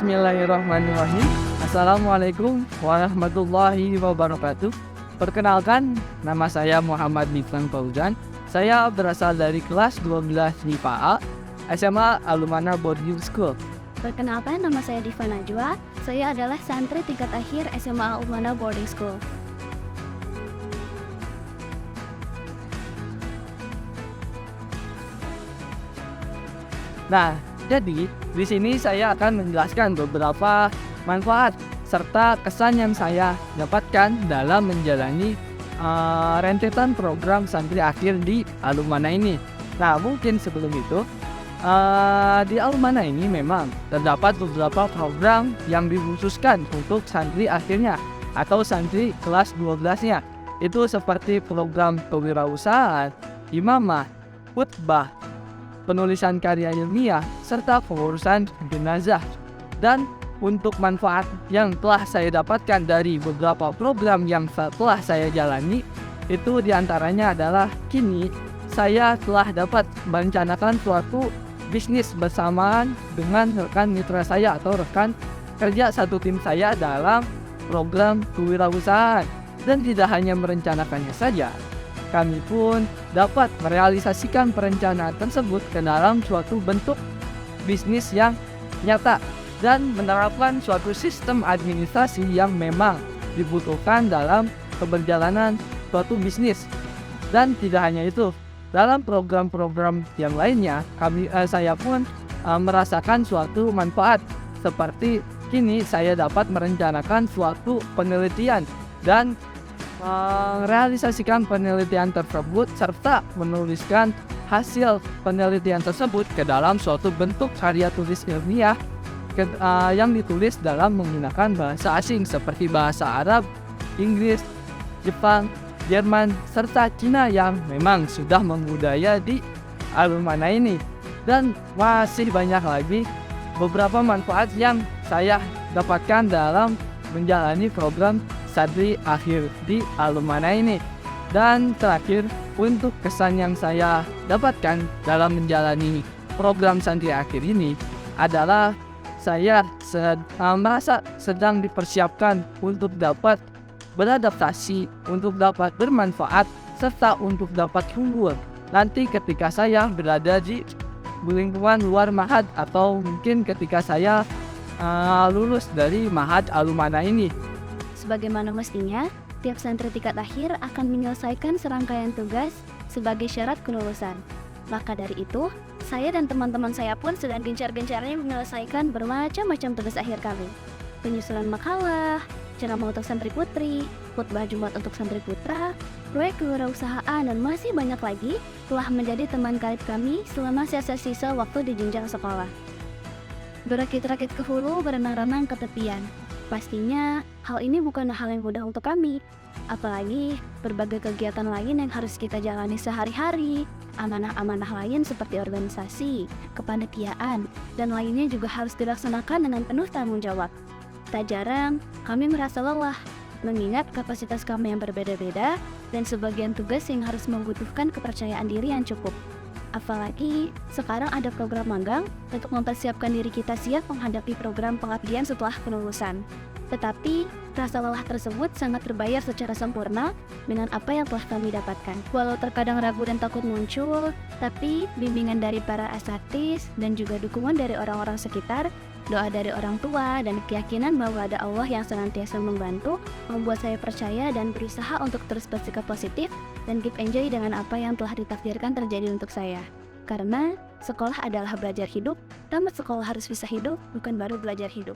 Bismillahirrahmanirrahim. Assalamualaikum warahmatullahi wabarakatuh. Perkenalkan, nama saya Muhammad Miflan Fauzan. Saya berasal dari kelas 12 MIPA A, SMA Alumana Boarding School. Perkenalkan, nama saya Diva Najwa. Saya adalah santri tingkat akhir SMA Alumana Boarding School. Nah, jadi di sini saya akan menjelaskan beberapa manfaat serta kesan yang saya dapatkan dalam menjalani rentetan program santri akhir di Alumana ini. Nah, mungkin sebelum itu di Alumana ini memang terdapat beberapa program yang dikhususkan untuk santri akhirnya atau santri kelas 12-nya. Itu seperti program kewirausahaan, imamah, khutbah, penulisan karya ilmiah, serta pengurusan jenazah. Dan untuk manfaat yang telah saya dapatkan dari beberapa program yang telah saya jalani, itu diantaranya adalah kini saya telah dapat merencanakan suatu bisnis bersamaan dengan rekan mitra saya atau rekan kerja satu tim saya dalam program kewirausahaan. Dan tidak hanya merencanakannya saja, kami pun dapat merealisasikan perencanaan tersebut ke dalam suatu bentuk bisnis yang nyata dan menerapkan suatu sistem administrasi yang memang dibutuhkan dalam keberjalanan suatu bisnis. Dan tidak hanya itu, dalam program-program yang lainnya, saya pun merasakan suatu manfaat. Seperti kini saya dapat merencanakan suatu penelitian dan merealisasikan penelitian tersebut serta menuliskan hasil penelitian tersebut ke dalam suatu bentuk karya tulis ilmiah yang ditulis dalam menggunakan bahasa asing seperti bahasa Arab, Inggris, Jepang, Jerman, serta Cina yang memang sudah membudaya di Alumana ini. Dan masih banyak lagi beberapa manfaat yang saya dapatkan dalam menjalani program santri akhir di Alumana ini. Dan terakhir, untuk kesan yang saya dapatkan dalam menjalani program santri akhir ini adalah saya merasa sedang dipersiapkan untuk dapat beradaptasi, untuk dapat bermanfaat, serta untuk dapat unggul nanti ketika saya berada di lingkungan luar Ma'had atau mungkin ketika saya lulus dari Ma'had Alumana ini. Sebagaimana mestinya, tiap santri tingkat akhir akan menyelesaikan serangkaian tugas sebagai syarat kelulusan. Maka dari itu, saya dan teman-teman saya pun sedang gencar-gencarnya menyelesaikan bermacam-macam tugas akhir kami. Penyusunan makalah, ceramah untuk santri putri, khutbah Jumat untuk santri putra, proyek kewirausahaan, dan masih banyak lagi telah menjadi teman karib kami selama sisa-sisa waktu di jenjang sekolah. Berakit-rakit ke hulu, berenang-renang ke tepian. Pastinya, hal ini bukan hal yang mudah untuk kami. Apalagi berbagai kegiatan lain yang harus kita jalani sehari-hari, amanah-amanah lain seperti organisasi, kepanitiaan, dan lainnya juga harus dilaksanakan dengan penuh tanggung jawab. Tak jarang, kami merasa lelah, mengingat kapasitas kami yang berbeda-beda dan sebagian tugas yang harus membutuhkan kepercayaan diri yang cukup. Apalagi sekarang ada program magang untuk mempersiapkan diri kita siap menghadapi program pengabdian setelah kelulusan. Tetapi rasa lelah tersebut sangat terbayar secara sempurna dengan apa yang telah kami dapatkan. Walau terkadang ragu dan takut muncul, tapi bimbingan dari para asatidz dan juga dukungan dari orang-orang sekitar, doa dari orang tua, dan keyakinan bahwa ada Allah yang senantiasa membantu membuat saya percaya dan berusaha untuk terus bersikap positif dan keep enjoy dengan apa yang telah ditakdirkan terjadi untuk saya. Karena sekolah adalah belajar hidup, tamat sekolah harus bisa hidup, bukan baru belajar hidup.